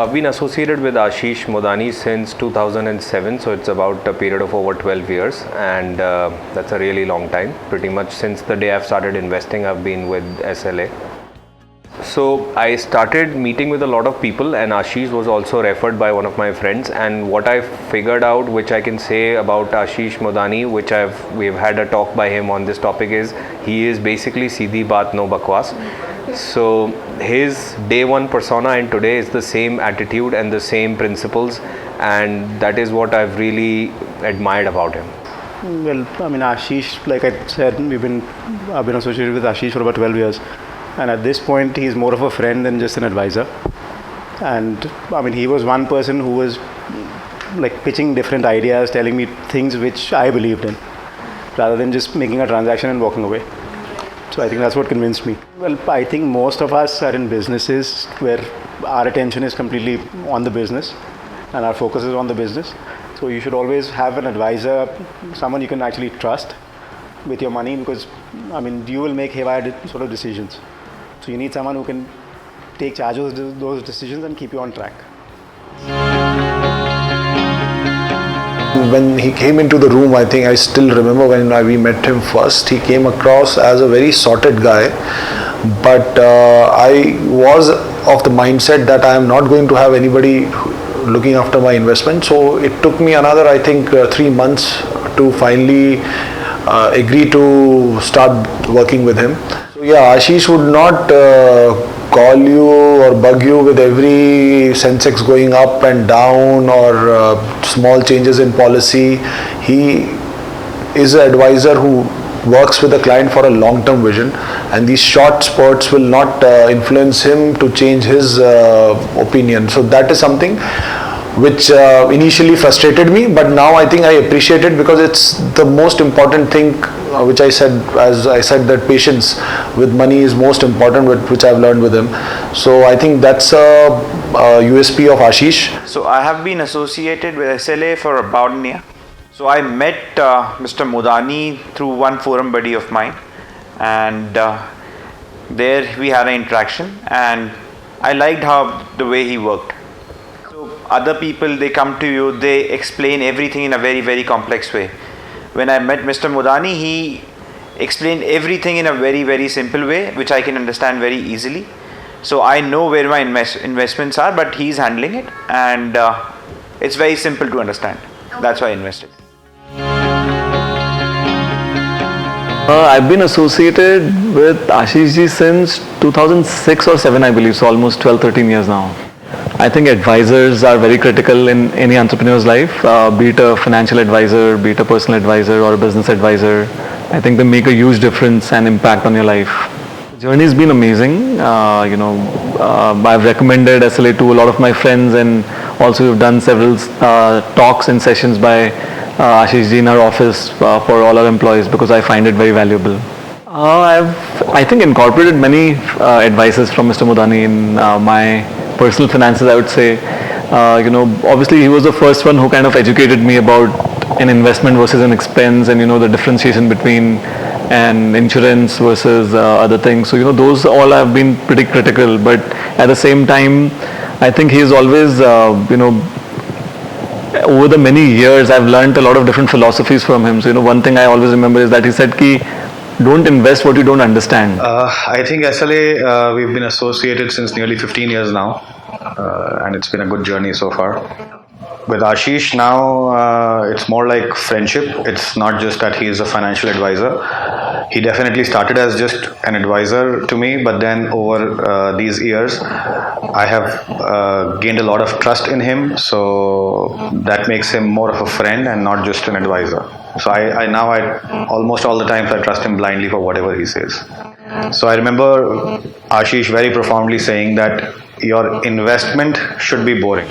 I've been associated with Ashish Modani since 2007, so it's about a period of over 12 years, and that's a really long time. Pretty much since the day I've started investing, I've been with SLA. So I started meeting with a lot of people, and Ashish was also referred by one of my friends. And what I figured out, which I can say about Ashish Modani, which we've had a talk by him on this topic, is he is basically Seedhi Baat No Bakwas. So his day one persona and today is the same attitude and the same principles, and that is what I've really admired about him. Well, I mean, Ashish, like I said, I've been associated with Ashish for about 12 years. And at this point, he's more of a friend than just an advisor. And I mean, he was one person who was like pitching different ideas, telling me things which I believed in, rather than just making a transaction and walking away. So I think that's what convinced me. Well, I think most of us are in businesses where our attention is completely on the business and our focus is on the business. So you should always have an advisor, someone you can actually trust with your money, because I mean, you will make haywire sort of decisions. So you need someone who can take charge of those decisions and keep you on track. When he came into the room, I think I still remember when we met him first, he came across as a very sorted guy. But I was of the mindset that I am not going to have anybody looking after my investment. So it took me another, I think, 3 months to finally agree to start working with him. So yeah, Ashish would not call you or bug you with every Sensex going up and down or small changes in policy. He is an advisor who works with the client for a long-term vision, and these short spurts will not influence him to change his opinion. So that is something which initially frustrated me, but now I think I appreciate it, because it's the most important thing, which I said, as I said, that patience with money is most important, which I've learned with him. So I think that's a USP of Ashish. So I have been associated with SLA for about a year. So I met Mr. Modani through one forum buddy of mine, and there we had an interaction, and I liked the way he worked. Other people, they come to you, they explain everything in a very, very complex way. When I met Mr. Modani, he explained everything in a very, very simple way, which I can understand very easily. So I know where my investments are, but he's handling it, and it's very simple to understand. That's why I invested. I've been associated with Ashish ji since 2006 or 7, I believe, so almost 12-13 years now. I think advisors are very critical in any entrepreneur's life, be it a financial advisor, be it a personal advisor or a business advisor. I think they make a huge difference and impact on your life. The journey has been amazing. I've recommended SLA to a lot of my friends, and also we've done several talks and sessions by Ashish ji in our office for all our employees, because I find it very valuable. I think incorporated many advices from Mr. Modani in my personal finances, I would say. Obviously he was the first one who kind of educated me about an investment versus an expense, and the differentiation between an insurance versus other things. So those all have been pretty critical, but at the same time I think he's always over the many years I've learned a lot of different philosophies from him. So one thing I always remember is that he said ki don't invest what you don't understand. I think SLA, we've been associated since nearly 15 years now, and it's been a good journey so far. With Ashish now, it's more like friendship. It's not just that he is a financial advisor. He definitely started as just an advisor to me, but then over these years, I have gained a lot of trust in him. So that makes him more of a friend and not just an advisor. So I now almost all the times I trust him blindly for whatever he says. So I remember Ashish very profoundly saying that your investment should be boring.